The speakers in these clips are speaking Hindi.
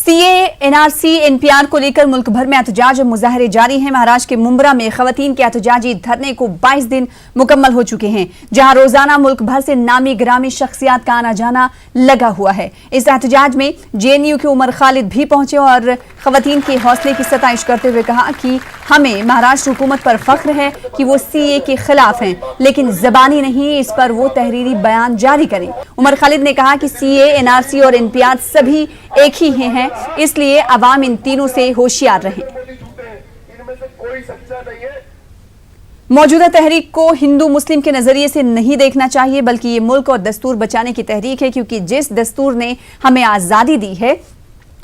सीए एनआरसी एनपीआर को लेकर मुल्क भर में एहतजाज और मुजाहरे जारी हैं। महाराष्ट्र के मुंब्रा में खवातीन के एहतजाजी धरने को 22 दिन मुकम्मल हो चुके हैं, जहां रोजाना मुल्क भर से नामी ग्रामी शख्सियात का आना जाना लगा हुआ है। इस एहतजाज में जेएनयू के उमर खालिद भी पहुंचे और खवातीन के हौसले की सताइश करते हुए कहा कि हमें महाराष्ट्र हुकूमत पर फख्र है कि वो सीए के खिलाफ हैं, लेकिन जबानी नहीं, इस पर वो तहरीरी बयान जारी करें। उमर खालिद ने कहा कि सीए, एनआरसी और एनपीआर सभी एक ही हैं, इसलिए अवाम इन तीनों से होशियार रहें। मौजूदा तहरीक को हिंदू मुस्लिम के नजरिए से नहीं देखना चाहिए, बल्कि ये मुल्क और दस्तूर बचाने की तहरीक है, क्योंकि जिस दस्तूर ने हमें आजादी दी है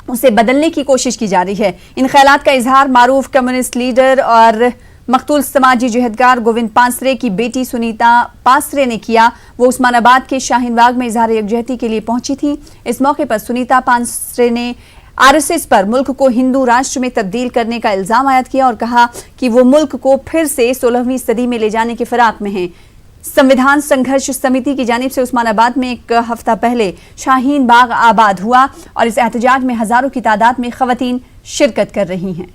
उसे बदलने की कोशिश की जा रही है। इन ख्यालात का इजहार मारूफ कम्युनिस्ट लीडर और मकतूल समाजी जिहदगार गोविंद पांसरे की बेटी सुनीता पांसरे ने किया। वो उस्मानाबाद के शाहीन बाग में इजहार यकजहती के लिए पहुंची थी। इस मौके पर सुनीता पांसरे ने आरएसएस पर मुल्क को हिंदू राष्ट्र में तब्दील करने का इल्जाम आयद किया और कहा कि वो मुल्क को फिर से 16वीं सदी में ले जाने के फिराक में हैं। संविधान संघर्ष समिति की जानिब से उस्मानाबाद में एक हफ्ता पहले शाहीन बाग आबाद हुआ और इस एहतजाज में हजारों की तादाद में खवातीन शिरकत कर रही हैं।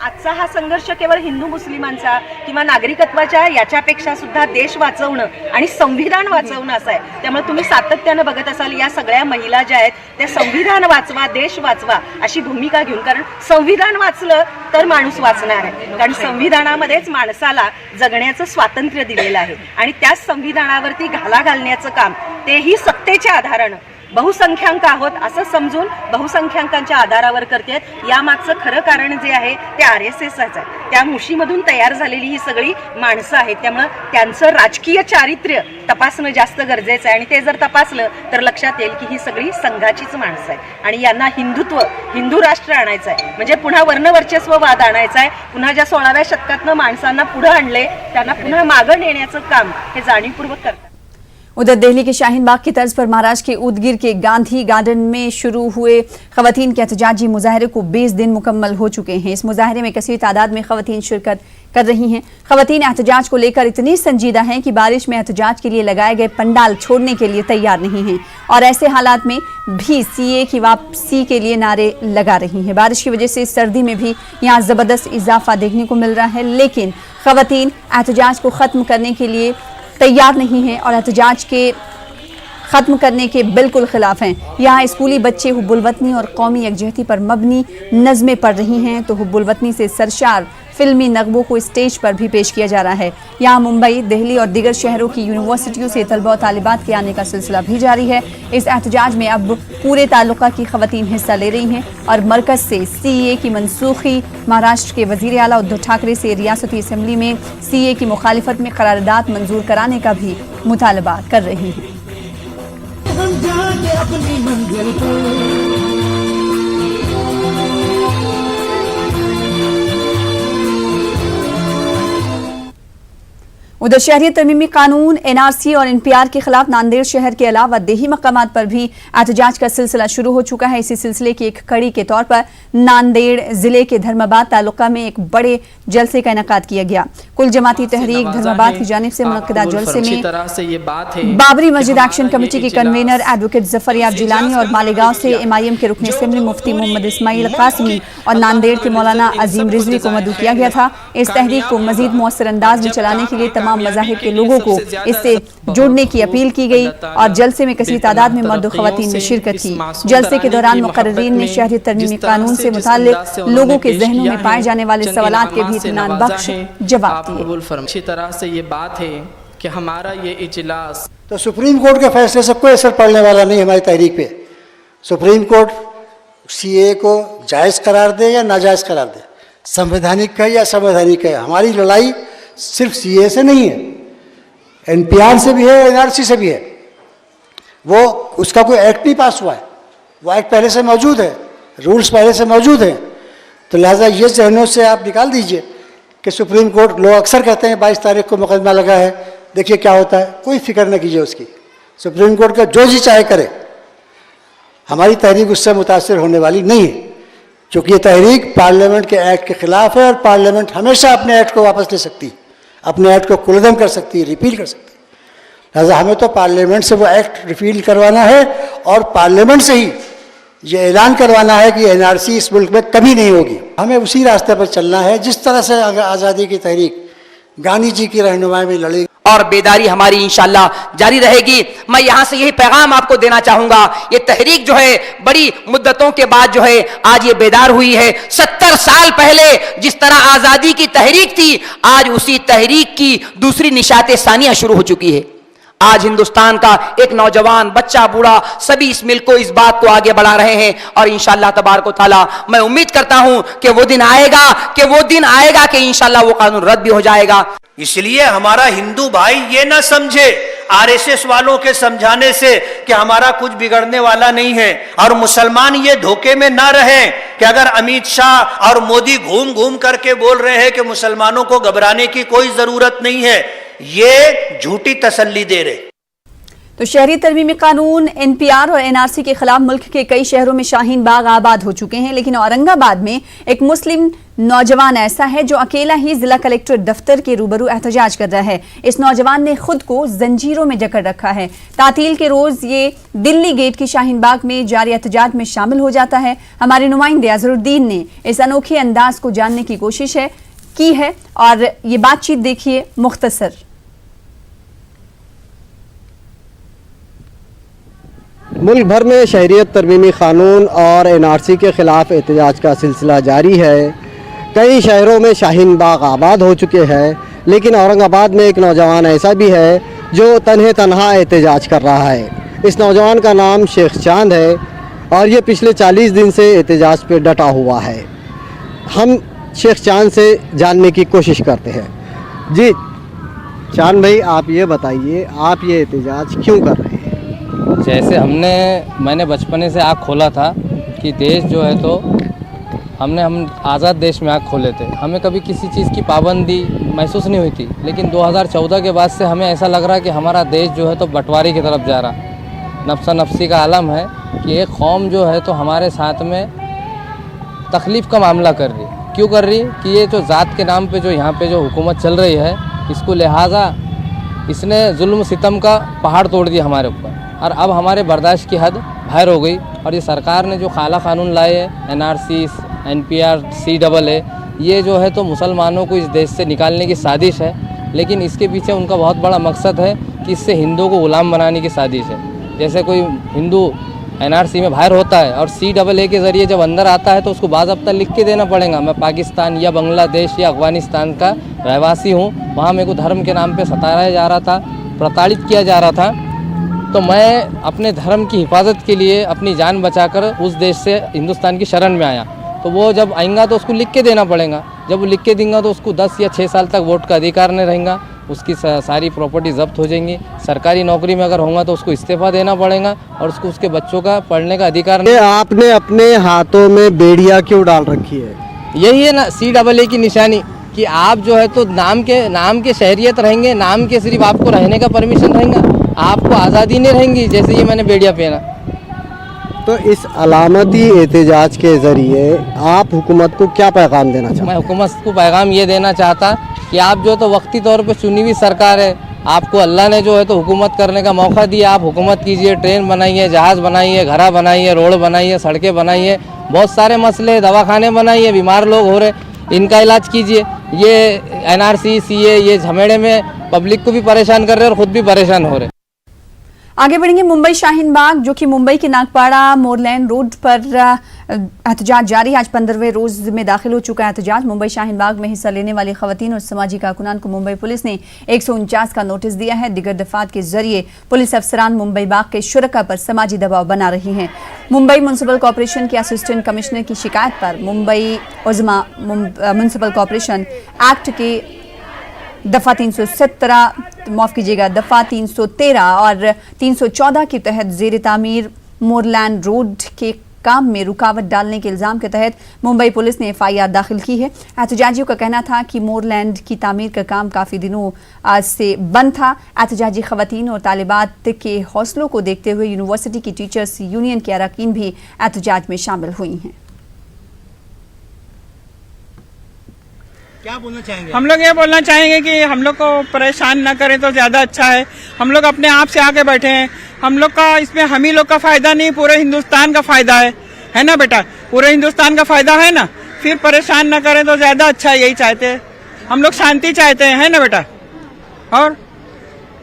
आजचा हा संघर्ष केवळ हिंदू मुस्लिमांचा किंवा नागरिकत्वाच्या याच्यापेक्षा सुद्धा देश वाचवणं आणि संविधान वाचवणं असं आहे। त्यामुळे तुम्ही सातत्याने बघत असाल या सगळ्या महिला ज्या आहेत त्या संविधान वाचवा, देश वाचवा अशी भूमिका घेऊन, कारण संविधान वाचलं तर माणूस वाचणार आहे, कारण संविधानामध्येच माणसाला जगण्याचं स्वातंत्र्य दिलेलं आहे आणि त्याच संविधानावरती घाला घालण्याचं काम तेही सत्तेच्या आधारानं बहुसंख्याक आहोत असं समजून बहुसंख्याकांच्या आधारावर करतात। यामागचं खरं कारण जे आहे ते आरएसएस आहे। त्या मुशीमधून तयार झालेली ही सगळी माणसं आहेत, त्यामुळे त्यांचं राजकीय चारित्र्य तपासणं जास्त गरजेचं आहे आणि ते जर तपासलं तर लक्षात येईल की ही सगळी संघाचीच माणसं आहेत आणि यांना हिंदुत्व, हिंदू राष्ट्र आणायचं आहे, म्हणजे पुन्हा वर्णवर्चस्ववाद आणायचा आहे। पुन्हा ज्या 16व्या शतकातनं माणसांना पुढे आणले त्यांना पुन्हा मागं नेण्याचं काम हे जाणीवपूर्वक करतात। उधर दिल्ली के शाहीन बाग की तर्ज पर महाराष्ट्र के उदगीर के गांधी गार्डन में शुरू हुए खवातीन के एहतजाजी मुजाहरे को 20 दिन मुकम्मल हो चुके हैं। इस मुजाहरे में कसीर तादाद में खवातीन शिरकत कर रही हैं। खवातीन एहतजाज को लेकर इतनी संजीदा हैं कि बारिश में एहतजाज के लिए लगाए गए पंडाल छोड़ने के लिए तैयार नहीं हैं और ऐसे हालात में भी सीए की वापसी के लिए नारे लगा रही हैं। बारिश की वजह से सर्दी में भी यहाँ जबरदस्त इजाफा देखने को मिल रहा है, लेकिन खवातीन एहतजाज को ख़त्म करने के लिए तैयार नहीं हैं और एहतजाज के ख़त्म करने के बिल्कुल खिलाफ हैं। यहाँ स्कूली बच्चे हुब्बुल वतनी और कौमी यकजहती पर मबनी नज़में पढ़ रही हैं, तो हुब्बुल वतनी से सरशार फिल्मी नगमों को स्टेज पर भी पेश किया जा रहा है। यहाँ मुंबई, दिल्ली और दीगर शहरों की यूनिवर्सिटियों से तलबा और तालिबात के आने का सिलसिला भी जारी है। इस एहतजाज में अब पूरे ताल्लुका की खवातीन हिस्सा ले रही हैं और मरकज से सीए की मनसूखी, महाराष्ट्र के वज़ीर आला उद्धव ठाकरे से रियासती असम्बली में सीए की मुखालिफत में करारदाद मंजूर कराने का भी मुतालबा कर रही हैं। उधर शहरियत तरमीमी कानून, एनआरसी और एनपीआर के खिलाफ नांदेड़ शहर के अलावा देही मकामात पर भी एहतजाज का सिलसिला शुरू हो चुका है। इसी सिलसिले की एक कड़ी के तौर पर नांदेड़ जिले के धर्माबाद तालुका में एक बड़े जलसे का इनेकाद किया गया। कुल जमाती तहरीक धर्माबाद की जानिब से मुनक्किदा जलसे में बाबरी मस्जिद एक्शन कमेटी के कन्वीनर एडवोकेट जफर याब जिलानी और मालेगांव से एमआईएम के रुकन असेंबली मुफ्ती मोहम्मद इस्माइल कासमी और नांदेड़ के मौलाना अजीम रिजवी को मदऊ किया गया था। इस तहरीक को मजीद मौसर अंदाज में चलाने के लिए तमाम मज़ाहिब के लोगों को इससे जुड़ने की अपील की गई और जलसे में कसीर तादाद में मर्द और खवातीन ने शिरकत की। जलसे के दौरान मुकर्रीन ने शहरियत तरमीमी कानून से मुताल्लिक लोगों के जहनों में पाए जाने वाले सवालात के भी इत्मीनान बख्श जवाब दिए। अच्छी तरह से ये बात है कि हमारा ये इजलास तो सुप्रीम कोर्ट के फैसले से कोई असर पड़ने वाला नहीं हमारी तहरीक पे। सुप्रीम कोर्ट सीए को जायज़ करार दे या नाजायज़ करार दे, संवैधानिक है या असंवैधानिक है, हमारी लड़ाई सिर्फ सीए से नहीं है, एनपीआर से भी है, एनआरसी से भी है। वो उसका कोई एक्ट नहीं पास हुआ है, वो एक्ट पहले से मौजूद है, रूल्स पहले से मौजूद हैं। तो लिहाजा ये जहनों से आप निकाल दीजिए कि सुप्रीम कोर्ट, लोग अक्सर कहते हैं 22 तारीख को मुकदमा लगा है, देखिए क्या होता है, कोई फिक्र न कीजिए उसकी। सुप्रीम कोर्ट का जो जी चाहे करे, हमारी तहरीक उससे मुतासर होने वाली नहीं है, क्योंकि ये तहरीक पार्लियामेंट के एक्ट के खिलाफ है और पार्लियामेंट हमेशा अपने एक्ट को वापस ले सकती है, अपने एक्ट को कुलदम कर सकती है, रिपील कर सकती है। लिहाजा हमें तो पार्लियामेंट से वो एक्ट रिपील करवाना है और पार्लियामेंट से ही ये ऐलान करवाना है कि एनआरसी इस मुल्क में कभी नहीं होगी। हमें उसी रास्ते पर चलना है जिस तरह से आज़ादी की तहरीक गांधी जी की रहनुमाई में लड़ी और बेदारी हमारी इंशाल्लाह जारी रहेगी। मैं यहां से यही पैगाम आपको देना चाहूंगा, ये तहरीक जो है बड़ी मुद्दतों के बाद जो है आज ये बेदार हुई है। 70 साल पहले जिस तरह आजादी की तहरीक थी, आज उसी तहरीक की दूसरी निशाते सानिया शुरू हो चुकी है। आज हिंदुस्तान का एक नौजवान, बच्चा, बूढ़ा सभी इस मिल्क को, इस बात को आगे बढ़ा रहे हैं और इंशाल्लाह तबारक व तआला मैं उम्मीद करता हूं कि वो दिन आएगा कि इंशाल्लाह वो कानून रद्द भी हो जाएगा। इसलिए हमारा हिंदू भाई ये ना समझे आरएसएस वालों के समझाने से कि हमारा कुछ बिगड़ने वाला नहीं है, और मुसलमान ये धोखे में ना रहे कि अगर अमित शाह और मोदी घूम घूम करके बोल रहे हैं कि मुसलमानों को घबराने की कोई जरूरत नहीं है, ये झूठी तसल्ली दे रहे। तो शहरी तरमीमी कानून, एनपीआर और एनआरसी के खिलाफ मुल्क के कई शहरों में शाहीन बाग आबाद हो चुके हैं, लेकिन औरंगाबाद में एक मुस्लिम नौजवान ऐसा है जो अकेला ही जिला कलेक्टर दफ्तर के रूबरू एहतजाज कर रहा है। इस नौजवान ने खुद को जंजीरों में जकड़ रखा है। तातील के रोज ये दिल्ली गेट की शाहीन बाग में जारी एहतजाज में शामिल हो जाता है। हमारे नुमाइंदे अजहरुद्दीन ने इस अनोखे अंदाज को जानने की कोशिश की है और ये बातचीत देखिए मुख्तसर। मुल्क भर में शहरियत तरमीमी क़ानून और एनआरसी के ख़िलाफ़ एहतजाज का सिलसिला जारी है। कई शहरों में शाहीन बाग आबाद हो चुके हैं, लेकिन औरंगाबाद में एक नौजवान ऐसा भी है जो तन्हा एहतजाज कर रहा है। इस नौजवान का नाम शेख चांद है और ये पिछले 40 दिन से एहतजाज पे डटा हुआ है। हम शेख चांद से जानने की कोशिश करते हैं। जी चांद भाई, आप ये बताइए, आप ये एहतजाज क्यों कर रहे हैं? जैसे मैंने बचपने से आँख खोला था कि देश जो है तो हम आज़ाद देश में आँख खोले थे। हमें कभी किसी चीज़ की पाबंदी महसूस नहीं हुई थी, लेकिन 2014 के बाद से हमें ऐसा लग रहा है कि हमारा देश जो है तो बंटवारे की तरफ जा रहा। नफ्सा नफ्सी का आलम है कि एक कौम जो है तो हमारे साथ में तकलीफ़ का मामला कर रही। क्यों कर रही? कि ये जो ज़ात के नाम पे जो यहाँ पे जो हुकूमत चल रही है, इसको लिहाजा इसने जुल्म सितम का पहाड़ तोड़ दिया हमारे ऊपर, और अब हमारे बर्दाश्त की हद बाहर हो गई। और ये सरकार ने जो काला कानून लाए हैं, एनआरसी, एनपीआर, CAA, ये जो है तो मुसलमानों को इस देश से निकालने की साजिश है। लेकिन इसके पीछे उनका बहुत बड़ा मकसद है कि इससे हिंदुओं को ग़ुलाम बनाने की साजिश है। जैसे कोई हिंदू एनआरसी में बाहर होता है और CAA के ज़रिए जब अंदर आता है तो उसको बाज़ाब्ता लिख के देना पड़ेगा, मैं पाकिस्तान या बांग्लादेश या अफ़गानिस्तान का रहवासी हूँ, वहाँ मेरे को धर्म के नाम पर सताया जा रहा था, प्रताड़ित किया जा रहा था, तो मैं अपने धर्म की हिफाजत के लिए अपनी जान बचाकर उस देश से हिंदुस्तान की शरण में आया। तो वो जब आएगा तो उसको लिख के देना पड़ेगा। जब वो लिख के देंगे तो उसको 10 या 6 साल तक वोट का अधिकार नहीं रहेगा, उसकी सारी प्रॉपर्टी जब्त हो जाएंगी। सरकारी नौकरी में अगर होगा तो उसको इस्तीफा देना पड़ेगा और उसको उसके बच्चों का पढ़ने का अधिकार नहीं। आपने अपने हाथों में बेड़िया क्यों डाल रखी है? यही है ना CAA की निशानी, कि आप जो है तो नाम के शहरियत रहेंगे, नाम के सिर्फ आपको रहने का परमिशन रहेगा, आपको आज़ादी नहीं रहेंगी। जैसे ये मैंने बेड़िया पहना। तो इस अलामती एहतजाज के ज़रिए आप हुकूमत को क्या पैगाम देना चाहते हैं? मैं हुकूमत को पैगाम ये देना चाहता कि आप जो तो वक्ती तौर पे चुनी हुई सरकार है, आपको अल्लाह ने जो है तो हुकूमत करने का मौका दिया, आप हुकूमत कीजिए, ट्रेन बनाइए, जहाज़ बनाइए, घरा बनाइए, रोड बनाइए, सड़कें बनाइए, बहुत सारे मसले, दवाखाने बनाइए, बीमार लोग हो रहे, इनका इलाज कीजिए। ये एनआरसी, CA, ये झमेड़े में पब्लिक को भी परेशान कर रहे हैं और ख़ुद भी परेशान हो रहे। आगे बढ़ेंगे। मुंबई शाहीन बाग, जो कि मुंबई के नागपाड़ा मोरलैंड रोड पर एहतजाज जारी। आज 15वें रोज में दाखिल हो चुका एहतजाज। मुंबई शाहीन बाग में हिस्सा लेने वाली खवातीन और समाजी कारकुनान को मुंबई पुलिस ने 149 का नोटिस दिया है। दिगर दफात के जरिए पुलिस अफसरान मुंबई बाग के शुरका पर समाजी दबाव बना रही हैं। मुंबई म्यूनसिपल कॉरपोरेशन के असिस्टेंट कमिश्नर की शिकायत पर मुंबई उज़्मा म्यूनसिपल कॉरपोरेशन एक्ट के दफ़ा 317, माफ़ कीजिएगा, दफ़ा 313 और 314 के तहत ज़ेर तामीर मोरलैंड रोड के काम में रुकावट डालने के इल्ज़ाम के तहत मुंबई पुलिस ने FIR दाखिल की है। एहतजाजियों का कहना था कि मोरलैंड की तामीर का काम काफ़ी दिनों से बंद था। एहतजाजी खवातीन और तालिबात के हौसलों को देखते हुए यूनिवर्सिटी की टीचर्स यूनियन के अरकान भी एहतजाज में शामिल हुई हैं। क्या बोलना चाहेंगे? हम लोग ये बोलना चाहेंगे कि हम लोग को परेशान न करें तो ज्यादा अच्छा है। हम लोग अपने आप से आके बैठे हैं। हम लोग का इसमें हम ही लोग का फायदा नहीं, पूरे हिंदुस्तान का फायदा है ना बेटा? पूरे हिंदुस्तान का फायदा है ना? फिर परेशान न करें तो ज्यादा अच्छा है, यही चाहते हैं हम लोग, शांति चाहते हैं, है ना बेटा? और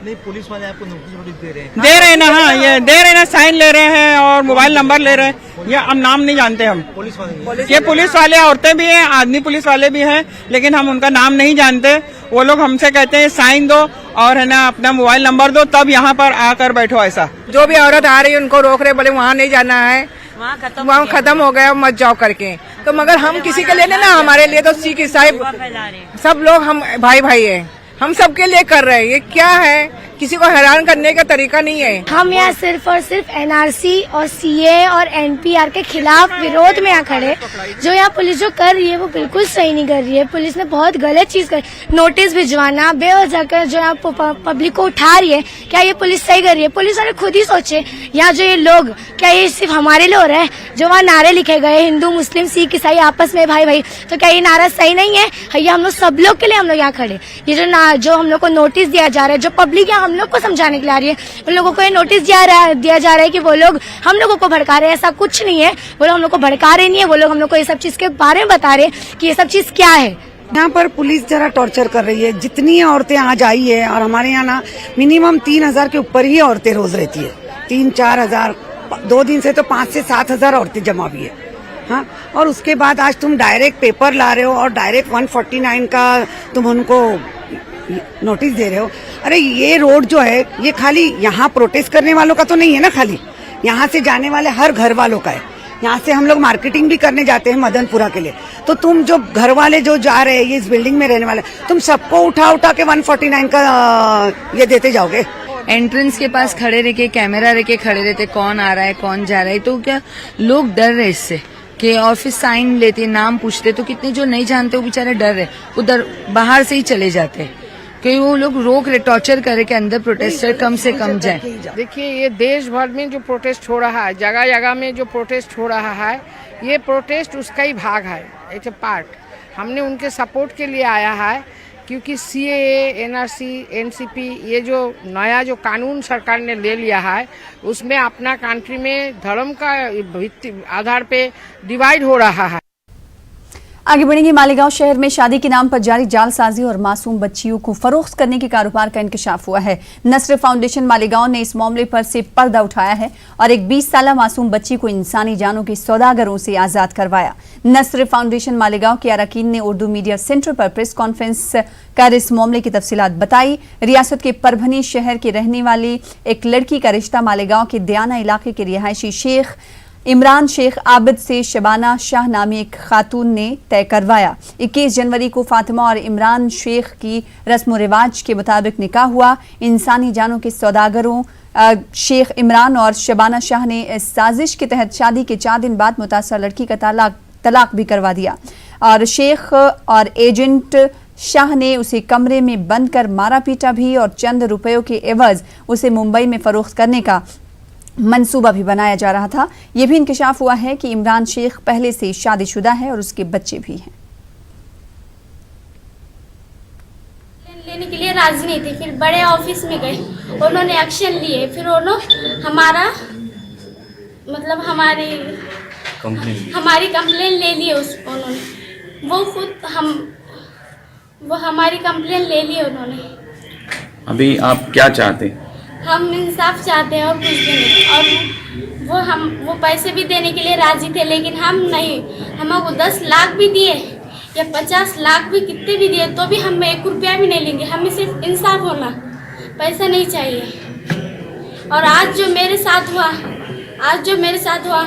नहीं, पुलिस वाले आपको नोटिस दे रहे हैं ना? हाँ, ये दे रहे हैं ना, साइन ले रहे हैं और मोबाइल नंबर ले रहे हैं। ये हम नाम नहीं जानते हम। पुलिस वाले ये पुलिस वाले औरतें भी हैं, आदमी पुलिस वाले भी हैं, लेकिन हम उनका नाम नहीं जानते। वो लोग हमसे कहते हैं साइन दो और है ना अपना मोबाइल नंबर दो, तब यहाँ पर आकर बैठो। ऐसा जो भी औरत आ रही है उनको रोक रहे, बोले वहाँ नहीं जाना है, वहाँ खत्म हो गया, मत जाओ करके। तो मगर हम किसी के लिए नहीं ना, हमारे लिए तो सिख ईसाई सब लोग हम भाई भाई है, हम सबके लिए कर रहे हैं। ये क्या है, किसी को हैरान करने का तरीका नहीं है। हम यहाँ सिर्फ और सिर्फ एनआरसी और सीए और एनपीआर के खिलाफ विरोध में यहाँ खड़े। जो यहाँ पुलिस जो कर रही है वो बिल्कुल सही नहीं कर रही है। पुलिस ने बहुत गलत चीज कर, नोटिस भिजवाना बेवजह कर जो यहाँ पब्लिक को उठा रही है, क्या ये पुलिस सही कर रही है? पुलिस वाले खुद ही सोचे, यहाँ जो ये लोग, क्या ये सिर्फ हमारे लिए हो रहा है? जो वहाँ नारे लिखे गए हिंदू मुस्लिम सिख ईसाई आपस में भाई भाई, तो क्या ये नारा सही नहीं है? ये हम लोग सब लोग के लिए हम लोग यहाँ खड़े। ये जो हम लोग को नोटिस दिया जा रहा है, जो पब्लिक यहाँ हम लोग को समझाने के लिए आ रही है, उन लोगों को ये नोटिस दिया जा रहा है कि वो लोग हम लोगों को भड़का रहे हैं। ऐसा कुछ नहीं है, वो लोग हम लोग को भड़का रहे नहीं है, वो लोग हम लोग को ये सब चीज के बारे में बता रहे हैं कि ये सब चीज क्या है। यहाँ पर पुलिस जरा टॉर्चर कर रही है। जितनी औरतें आज आई है, और हमारे यहाँ ना मिनिमम 3,000 के ऊपर ही औरतें रोज रहती है, 3-4 हजार, 2 दिन से तो 5 से 7 हजार औरतें जमा हुई है। हाँ, और उसके बाद आज तुम डायरेक्ट पेपर ला रहे हो और डायरेक्ट 149 का तुम उनको नोटिस दे रहे हो। अरे ये रोड जो है ये खाली यहाँ प्रोटेस्ट करने वालों का तो नहीं है ना, खाली यहाँ से जाने वाले हर घर वालों का है। यहाँ से हम लोग मार्केटिंग भी करने जाते हैं मदनपुरा के लिए, तो तुम जो घर वाले जो जा रहे हैं, ये इस बिल्डिंग में रहने वाले, तुम सबको उठा उठा के 149 का ये देते जाओगे। एंट्रेंस के पास खड़े रह के कैमरा रह के खड़े रहते, कौन आ रहा है कौन जा रहा है, तो क्या लोग डर रहे इससे कि और फिर साइन लेते, नाम पूछते, तो कितने जो नहीं जानते वो बेचारे डर रहे, उधर बाहर से ही चले जाते कि वो लोग रोक रहे, टॉर्चर करे कि अंदर प्रोटेस्टर कम से कम जाए। देखिए, ये देश भर में जो प्रोटेस्ट हो रहा है, जगह जगह में जो प्रोटेस्ट हो रहा है, ये प्रोटेस्ट उसका ही भाग है, इट्स ए पार्ट। हमने उनके सपोर्ट के लिए आया है, क्योंकि सीएए, एनआरसी, एनसीपी, ये जो नया जो कानून सरकार ने ले लिया है, उसमें अपना कंट्री में धर्म का आधार पे डिवाइड हो रहा है। आगे बढ़ेंगे। मालेगांव शहर में शादी के नाम पर जारी जालसाजी और मासूम बच्चियों को फरोख्त करने के कारोबार का इंकशाफ हुआ है। नस्र फाउंडेशन मालेगांव ने इस मामले पर से पर्दा उठाया है और एक 20 साला मासूम बच्ची को इंसानी जानों के सौदागरों से आजाद करवाया। नस्र फाउंडेशन मालेगांव के अरकान ने उर्दू मीडिया सेंटर पर प्रेस कॉन्फ्रेंस कर इस मामले की तफसीलात बताई। रियासत के परभनी शहर के रहने वाली एक लड़की का रिश्ता मालेगांव के दयाना इलाके के रिहायशी शेख इमरान शेख आबिद से शबाना शाह नामी एक खातून ने तय करवाया। 21 जनवरी को फातिमा और इमरान शेख की रस्म रिवाज के मुताबिक निकाह हुआ। इंसानी जानों के सौदागरों शेख इमरान और शबाना शाह ने इस साजिश के तहत शादी के 4 दिन बाद मुतासर लड़की का तलाक भी करवा दिया और शेख और एजेंट शाह ने उसे कमरे में बंद कर मारा पीटा भी और चंद रुपयों के एवज उसे मुंबई में फरोख्त करने का मंसूबा भी बनाया जा रहा था। यह भी इंकशाफ हुआ है कि इमरान शेख पहले से शादीशुदा है और उसके बच्चे भी हैं। लेने के लिए राजी नहीं थे, फिर बड़े ऑफिस में गए, उन्होंने एक्शन लिए, फिर उन्होंने हमारी कंप्लेन ले ली। उन्होंने वो हमारी कंप्लेन ले ली उन्होंने। अभी आप क्या चाहते हैं? हम इंसाफ चाहते हैं और कुछ भी नहीं। और वो पैसे भी देने के लिए राजी थे, लेकिन हम नहीं। हमको 10 लाख भी दिए या 50 लाख भी, कितने भी दिए, तो भी हम 1 रुपया भी नहीं लेंगे। हमें सिर्फ इंसाफ होना, पैसा नहीं चाहिए। और आज जो मेरे साथ हुआ,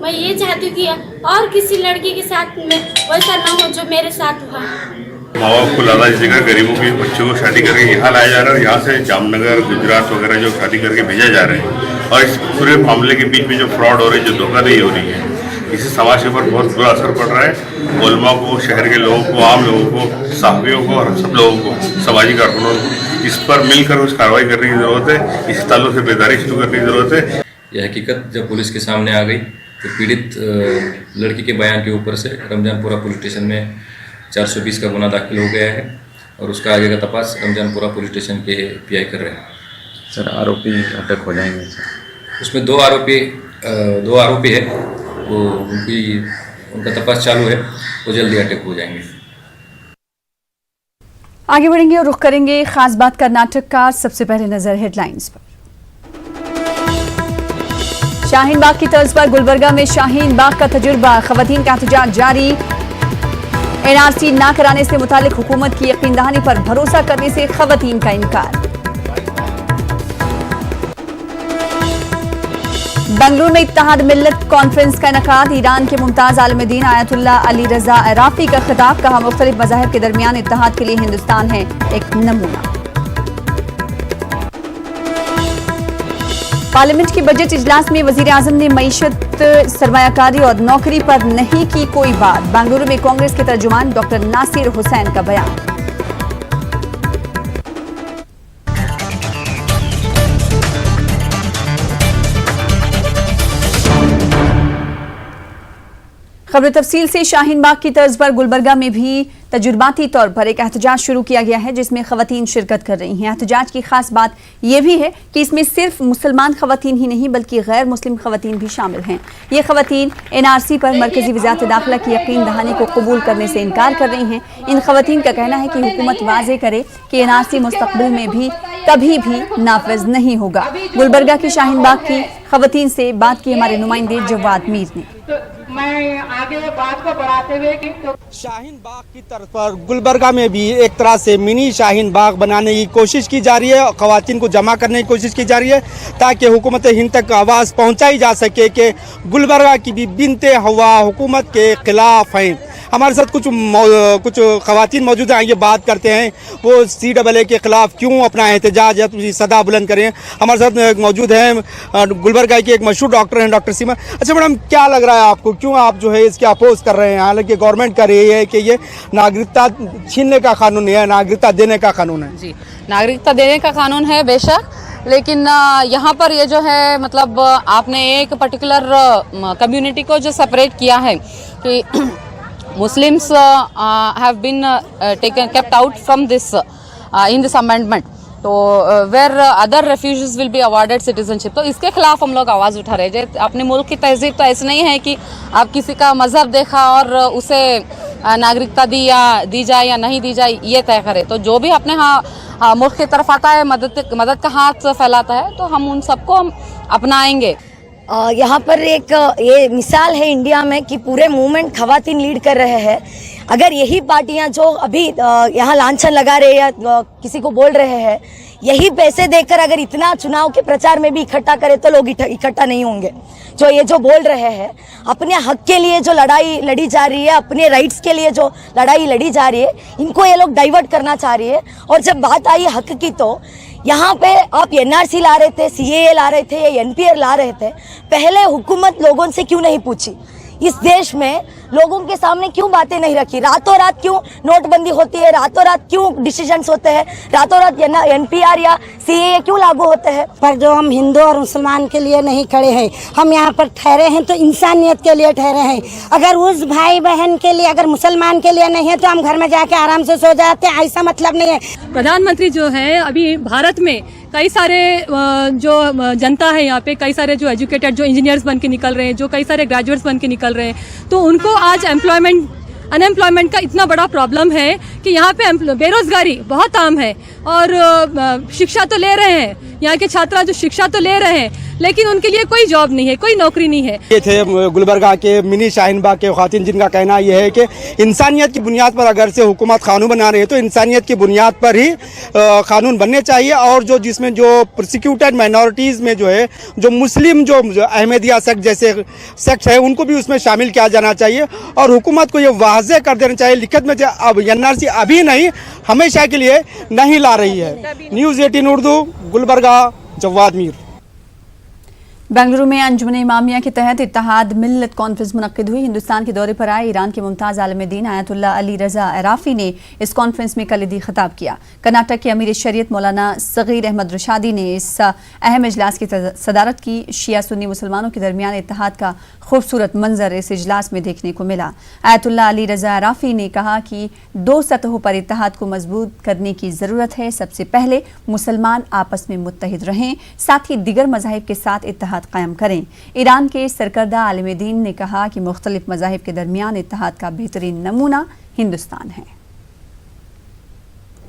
मैं ये चाहती हूँ कि और किसी लड़की के साथ में वैसा ना हो जो मेरे साथ हुआ। माँ बाप को लालच देकर गरीबों के बच्चों को शादी करके यहाँ लाया जा रहा है और यहाँ से जामनगर, गुजरात वगैरह जो शादी करके भेजा जा रहे हैं। और इस पूरे मामले के बीच में जो फ्रॉड हो रही है, जो धोखाधड़ी हो रही है, इससे समाज के ऊपर बहुत बुरा असर पड़ रहा है। उलमा को, शहर के लोगों को, आम लोगों को, साहबियों को और सब लोगों को, समाजी कारकुनों को इस पर मिलकर कुछ कार्रवाई करने की ज़रूरत है। इस ताल्लुक से बेदारी शुरू करने की ज़रूरत है। यह हकीकत जब पुलिस के सामने आ गई तो पीड़ित लड़की के बयान के ऊपर से रमजानपुरा पुलिस स्टेशन में 420 का गुना दाखिल हो गया है और उसका आगे का तपास रमजानपुरा पुलिस स्टेशन के पीआई कर रहे हैं। सर आरोपी अटक हो जाएंगे सर? उसमें दो आरोपी है, वो उनका तपास चालू है, वो जल्दी अटक हो जाएंगे। आगे बढ़ेंगे और रुख करेंगे खास बात कर्नाटक का। सबसे पहले नजर हेडलाइंस पर। शाहीन बाग की तर्ज पर गुलबर्गा में शाहीन बाग का तजुर्बा, खवातीन का एहतजाज जारी। एनआरसी ना कराने से मुतालिक हुकूमत की यकीन दहानी पर भरोसा करने से खवातीन का इनकार। बेंगलुरु में इत्तेहाद मिल्लत कॉन्फ्रेंस का इनेकाद, ईरान के मुमताज आलमदीन आयतुल्लाह अली रजा अराफी का खिताब, कहा मुख्तलिफ मज़ाहिब के दरमियान इत्तेहाद के लिए हिंदुस्तान है एक नमूना। पार्लियामेंट के बजट इजलास में वजीर आजम ने मईशत, सरमायाकारी और नौकरी पर नहीं की कोई बात। बेंगलुरु में कांग्रेस के तर्जुमान डॉक्टर नासिर हुसैन का बयान। खबर तफसील से। शाहीन बाग की तर्ज पर गुलबर्गा में भी तजुर्बाती तौर पर एक एहतजाज शुरू किया गया है जिसमें खवातीन शिरकत कर रही हैं। एहतजाज की खास बात यह भी है कि इसमें सिर्फ मुसलमान खवातीन ही नहीं बल्कि गैर मुस्लिम खवातीन भी शामिल हैं। ये खवातीन एनआरसी पर मरकजी वज़ारत दाखिला की यकीन दहानी को कबूल करने से इनकार कर रही हैं। इन खवातीन का कहना है कि हुकूमत वाज़े करे कि एनआरसी मुस्तक़बिल में भी कभी भी नाफिज नहीं होगा। गुलबर्गा की शाहीन बाग की खवातीन से बात की हमारे नुमाइंदे जवाद मीर ने। मैं आगे बात को बढ़ाते हुए कि शाहीन बाग की तरफ पर गुलबर्गा में भी एक तरह से मिनी शाहीन बाग बनाने की कोशिश की जा रही है और खवातीन को जमा करने की कोशिश की जा रही है ताकि हुकूमत हिंद तक आवाज़ पहुंचाई जा सके कि गुलबर्गा की भी बिनते हवा हुकूमत के खिलाफ हैं। हमारे साथ कुछ खवातीन मौजूद हैं, ये बात करते हैं वो CAA के खिलाफ क्यों अपना एहतजाज या सदा बुलंद करें। हमारे साथ मौजूद हैं गुलबर्गा के एक मशहूर डॉक्टर हैं, डॉक्टर सीमा। अच्छा मैडम, क्या लग रहा है आपको, क्यों आप जो है इसके अपोज कर रहे हैं? हालांकि गवर्नमेंट कह रही है कि ये नागरिकता छीनने का कानून है, नागरिकता देने का कानून है। जी, नागरिकता देने का कानून है बेशक, लेकिन यहाँ पर ये जो है मतलब आपने एक पर्टिकुलर कम्युनिटी को जो सेपरेट किया है कि Muslims have been kept out from this in this amendment. तो where other refugees will be awarded citizenship, तो इसके खिलाफ हम लोग आवाज़ उठा रहे हैं। अपने मुल्क की तहजीब तो ऐसे नहीं है कि आप किसी का मजहब देखा और उसे नागरिकता दी जाए या नहीं दी जाए ये तय करें। तो जो भी अपने मुल्क की तरफ आता है, मदद का हाथ फैलाता है, तो हम उन सबको हम अपनाएंगे। यहाँ पर एक ये मिसाल है इंडिया में कि पूरे मूवमेंट खवातीन लीड कर रहे हैं। अगर यही पार्टियां जो अभी यहाँ लांछन लगा रहे हैं या किसी को बोल रहे हैं, यही पैसे देकर अगर इतना चुनाव के प्रचार में भी इकट्ठा करे तो लोग इकट्ठा नहीं होंगे। जो ये जो बोल रहे हैं, अपने हक के लिए जो लड़ाई लड़ी जा रही है, अपने राइट्स के लिए जो लड़ाई लड़ी जा रही है, इनको ये लोग डाइवर्ट करना चाह रही है। और जब बात आई हक की, तो यहाँ पे आप एनआरसी ला रहे थे, CAA ला रहे थे या NPR ला रहे थे, पहले हुकूमत लोगों से क्यों नहीं पूछी? इस देश में लोगों के सामने क्यों बातें नहीं रखी? रातों रात क्यों नोटबंदी होती है? रातों रात क्यों डिसीजंस होते हैं? रातों रात NPR या CAA क्यों लागू होते हैं? पर जो हम हिंदू और मुसलमान के लिए नहीं खड़े हैं, हम यहाँ पर ठहरे हैं तो इंसानियत के लिए ठहरे हैं। अगर उस भाई बहन के लिए, अगर मुसलमान के लिए नहीं है तो हम घर में जाके आराम से सो जाते हैं, ऐसा मतलब नहीं है। प्रधानमंत्री जो है अभी भारत में कई सारे जो जनता है यहाँ पे, कई सारे जो एजुकेटेड, जो इंजीनियर्स बन के निकल रहे हैं, जो कई सारे ग्रेजुएट्स बन के निकल रहे हैं, तो उनको आज अनएम्प्लॉयमेंट का इतना बड़ा प्रॉब्लम है कि यहाँ पे बेरोजगारी बहुत आम है। और शिक्षा तो ले रहे हैं, यहाँ के छात्र जो शिक्षा तो ले रहे हैं, लेकिन उनके लिए कोई जॉब नहीं है, कोई नौकरी नहीं है। ये थे गुलबर्गा के मिनी शाहीन बाग के ख़वातीन, जिनका कहना यह है कि इंसानियत की बुनियाद पर अगर से हुकूमत कानून बना रही है तो इंसानियत की बुनियाद पर ही कानून बनने चाहिए। और जो जिसमें जो प्रोसिक्यूटेड माइनॉरिटीज़ में जो है, जो मुस्लिम जो अहमदिया सेक्ट जैसे सेक्ट है, उनको भी उसमें शामिल किया जाना चाहिए। और हुकूमत को ये वाज़े कर देना चाहिए लिखत में, अब NRC अभी नहीं हमेशा के लिए नहीं ला रही है। न्यूज़ 18 उर्दू, गुलबर्गा, जवाद मीर। बेंगलुरु में अंजुमन इमामिया के तहत इत्तेहाद मिल्लत कॉन्फ्रेंस मुनक्किद हुई। हिंदुस्तान के दौरे पर आए ईरान के मुमताज आलिम दीन आयतुल्लाह अली रजा अराफी ने इस कॉन्फ्रेंस में कलीदी खिताब किया। कर्नाटक के अमीर शरीयत मौलाना सगीर अहमद रशादी ने इस अहम इजलास की सदारत की। शिया सुन्नी मुसलमानों के दरमियान इत्तेहाद का खूबसूरत मंजर इस इजलास में देखने को मिला। आयतुल्लाह अली रजा अराफी ने कहा कि 2 सतहों पर इत्तेहाद को मजबूत करने की जरूरत है। सबसे पहले मुसलमान आपस में मुत्तहिद रहें, साथ ही दिगर मज़ाहिब के साथ इत्तेहाद कायम करें। ईरान के सरकर्दा आलिम दीन ने कहा कि मुख्तलिफ मज़ाहिब के दरमियान इत्तेहाद का बेहतरीन नमूना हिंदुस्तान है।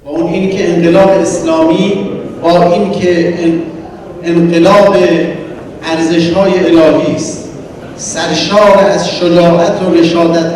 इनके इंक़िलाब इस्लामी और इनके इंक़िलाब अर्ज़श‌हाय इलाही सरशार अज़ शुजाअत व रशादत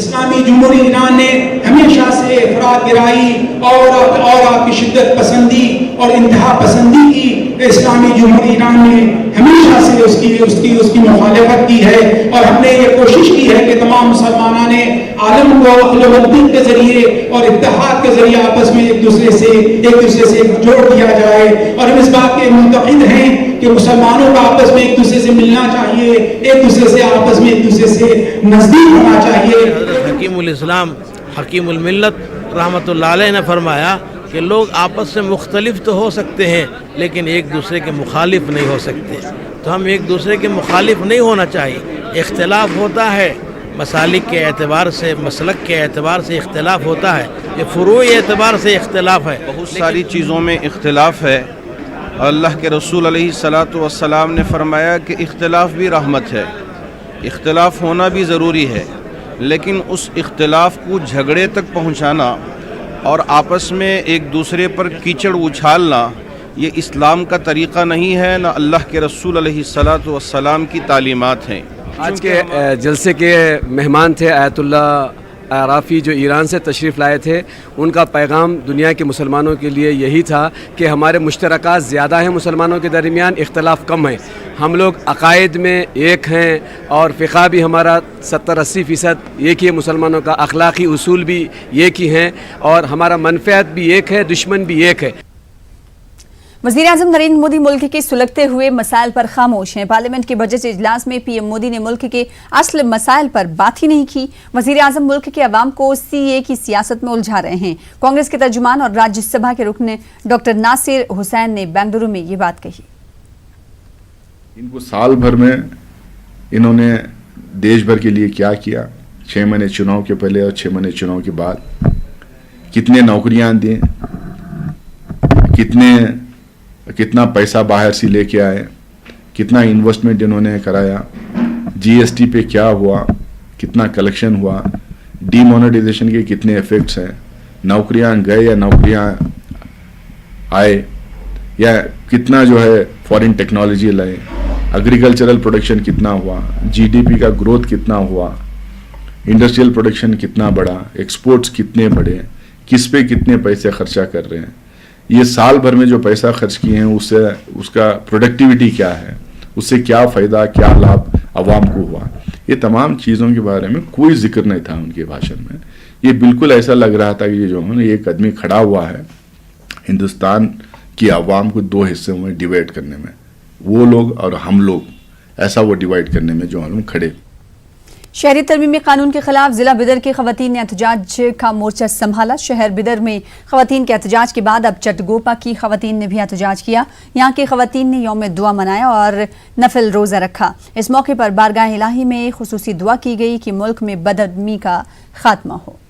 इस्लामी जमहूरी ईरान ने हमेशा से अफराद गिराई और आपकी शिद्दत पसंदी और इंतहा पसंदी की। इस्लामी जमहूरी ईरान ने हमेशा से उसकी मुखालिफत की है और हमने ये कोशिश की है कि तमाम मुसलमानों ने आलम को अक़ल के जरिए और इत्तेहाद के जरिए आपस में एक दूसरे से जोड़ दिया जाए। और हम इस बात के मुतक़िद हैं कि मुसलमानों को आपस में एक दूसरे से मिलना चाहिए, एक दूसरे से आपस में एक दूसरे से नजदीक होना चाहिए। हकीमुल इस्लाम हकीमुल मिल्लत रहमतुल्लाह अलैह ने फरमाया कि लोग आपस में मुख्तलिफ तो हो सकते हैं लेकिन एक दूसरे के मुखालिफ नहीं हो सकते। तो हम एक दूसरे के मुखालिफ नहीं होना चाहिए। इख्तिलाफ होता है मसालिक के एतबार से, मसलक के एतबार से इख्तिलाफ होता है, ये फ़ुरूई एतबार से इख्तिलाफ है। बहुत सारी चीज़ों में इख्तिलाफ है। अल्लाह के रसूल अलैहिस्सलातु वस्सलाम ने फरमाया कि इख्तिलाफ भी रहमत है, इख्तिलाफ होना भी ज़रूरी है, लेकिन उस इख्तिलाफ को झगड़े तक पहुंचाना और आपस में एक दूसरे पर कीचड़ उछालना ये इस्लाम का तरीक़ा नहीं है, न अल्लाह के रसूल अलैहिस्सलातु वस्सलाम की तालीमात हैं। आज के जलसे के मेहमान थे आयतुल्लाह अराफी जो ईरान से तशरीफ़ लाए थे। उनका पैगाम दुनिया के मुसलमानों के लिए यही था कि हमारे मुश्तरकात ज़्यादा हैं मुसलमानों के दरमियान, इख्तलाफ कम है। हम लोग अकायद में एक हैं और फ़िक़ा भी हमारा 70-80% एक ही है, मुसलमानों का अखलाक़ी उसूल भी एक ही हैं और हमारा मनफ़ियत भी एक है, दुश्मन भी एक है। वज़ीर-ए-आज़म नरेंद्र मोदी मुल्क के सुलगते हुए मसाइल पर खामोश हैं। पार्लियामेंट के बजट इजलास में पीएम मोदी ने मुल्क के असल मसाइल पर बात ही नहीं की। वज़ीर-ए-आज़म मुल्क के अवाम को सीए की सियासत में उलझा रहे हैं। कांग्रेस के तर्जुमान और राज्यसभा के रुकन डॉक्टर नासिर हुसैन ने बेंगलुरु में ये बात कही। इनको साल भर में इन्होंने देश भर के लिए क्या किया, 6 महीने चुनाव के पहले और 6 महीने चुनाव के बाद, कितने नौकरियां दी, कितना पैसा बाहर से लेके आए, कितना इन्वेस्टमेंट इन्होंने कराया, जीएसटी पे क्या हुआ, कितना कलेक्शन हुआ, डीमोनेटाइजेशन के कितने इफेक्ट्स हैं, नौकरियां गए या नौकरियां आए, या कितना जो है फॉरेन टेक्नोलॉजी लाए, एग्रीकल्चरल प्रोडक्शन कितना हुआ, जीडीपी का ग्रोथ कितना हुआ, इंडस्ट्रियल प्रोडक्शन कितना बढ़ा, एक्सपोर्ट्स कितने बढ़े, किस पे कितने पैसे खर्चा कर रहे हैं, ये साल भर में जो पैसा खर्च किए हैं उससे उसका प्रोडक्टिविटी क्या है, उससे क्या फ़ायदा, क्या लाभ आवाम को हुआ, ये तमाम चीज़ों के बारे में कोई जिक्र नहीं था उनके भाषण में। ये बिल्कुल ऐसा लग रहा था कि ये जो है एक आदमी खड़ा हुआ है हिंदुस्तान की आवाम को 2 हिस्सों में डिवाइड करने में, वो लोग और हम लोग, ऐसा वो डिवाइड करने में जो हम खड़े। शहरी तरमीमी कानून के खिलाफ जिला बिदर की खवातीन ने एहतजाज का मोर्चा संभाला। शहर बिदर में खवातीन के एहतजाज के बाद अब चटगोपा की खवातीन ने भी एहतजाज किया। यहाँ की खवातीन ने यौम दुआ मनाया और नफिल रोज़ा रखा। इस मौके पर बारगाह इलाही में खुसूसी दुआ की गई कि मुल्क में बदअदमी का खात्मा हो।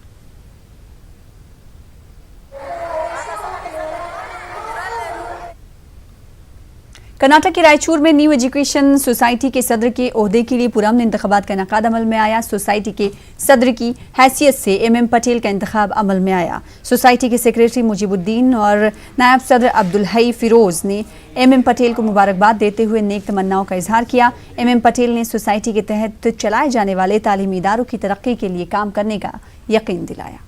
कर्नाटक के रायचूर में न्यू एजुकेशन सोसाइटी के सदर के ओहदे के लिए पुरअमन इंतखाबात का इनेकाद अमल में आया। सोसाइटी के सदर की हैसियत से एमएम पटेल का इंतखाब अमल में आया। सोसाइटी के सेक्रेटरी मुजीबुद्दीन और नायब सदर अब्दुल हई फिरोज ने एमएम पटेल को मुबारकबाद देते हुए नेक तमन्नाओं का इजहार किया। एमएम पटेल ने सोसाइटी के तहत चलाए जाने वाले तालीमी इदारों की तरक्की के लिए काम करने का यकीन दिलाया।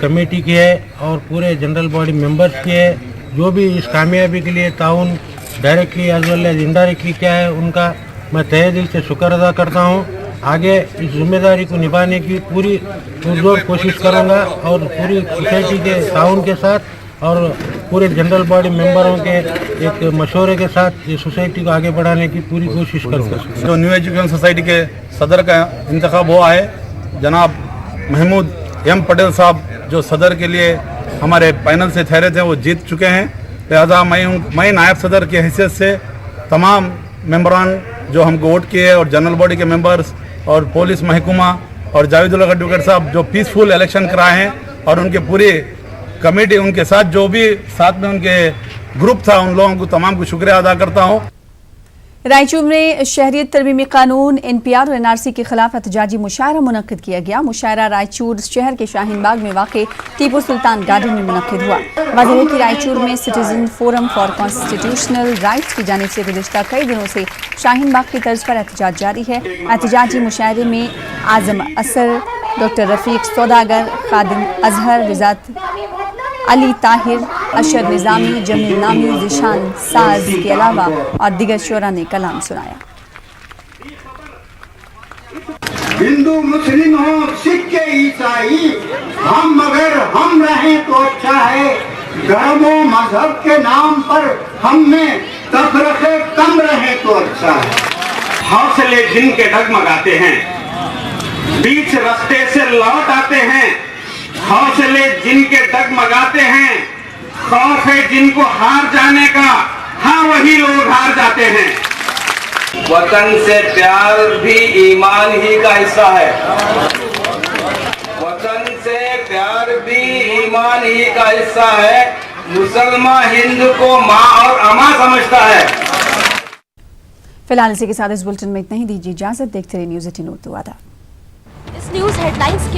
कमेटी के और पूरे जनरल बॉडी मेंबर्स के जो भी इस कामयाबी के लिए ताउन directly as well as indirectly क्या है उनका मैं तहे दिल से शुक्र अदा करता हूँ। आगे इस जिम्मेदारी को निभाने की पूरी पुरजोर कोशिश करूँगा और पूरी सोसाइटी के ताउन के साथ और पूरे जनरल बॉडी मेंबरों के एक मशवरे के साथ ये सोसाइटी को आगे बढ़ाने की पूरी कोशिश करूँगा। जो न्यू एजुकेशन सोसाइटी के सदर का इंतखाब हुआ है, जनाब महमूद एम पटेल साहब जो सदर के लिए हमारे पैनल से ठहरे थे वो जीत चुके हैं। लिहाजा मैं नायब सदर की हैसियत से तमाम मेंबरान जो हमको वोट किए और जनरल बॉडी के मेंबर्स और पुलिस महकमा और जावेदुल हक एडवोकेट साहब जो पीसफुल इलेक्शन कराए हैं और उनके पूरी कमेटी उनके साथ जो भी साथ में उनके ग्रुप था उन लोगों को तमाम को शुक्रिया अदा करता हूँ। रायचूर में शहरियत तरमीमी कानून NPR और NRC के खिलाफ एहतजाजी मुशायरा मुनक्किद किया गया। मुशायरा रायचूर शहर के शाहीन बाग में वाक़े टीपू सुल्तान गार्डन में मुनक्किद हुआ। वाज़ेह है कि रायचूर में citizen forum for constitutional rights की जानिब से गुज़िश्ता कई दिनों से शाहीन बाग की तर्ज पर एहतजाज जारी है। एहतजाजी मुशायरे में आज़म असर, डॉक्टर रफ़ीक सौदागर, खादिम अजहर, विज़ात अली ताहिर, अशर निज़ामी, जमील नामी, जिशान साज के अलावा और दीगर शोरा ने कलाम सुनाया। हिंदू मुस्लिम हो सिख के ईसाई, हम मगर हम रहें तो अच्छा है। धर्म व मजहब के नाम पर हम में तफरक़े कम रहे तो अच्छा है। हौसले जिनके डगमगाते हैं, बीच रास्ते से लौट आते हैं। हौसले जिनके डगमगाते हैं, खौफ है जिनको हार जाने का, हाँ वही लोग हार जाते हैं। वतन से प्यार भी ईमान ही का हिस्सा है। वतन से प्यार भी ईमान ही का हिस्सा है। मुसलमान हिंदू को माँ और अमा समझता है। फिलहाल इसी के साथ इस बुलेटिन में इतना ही। दीजिए इजाजत। देखते रहिए न्यूज़ 18 उर्दू। आदाब। इस न्यूज़ हेडलाइंस के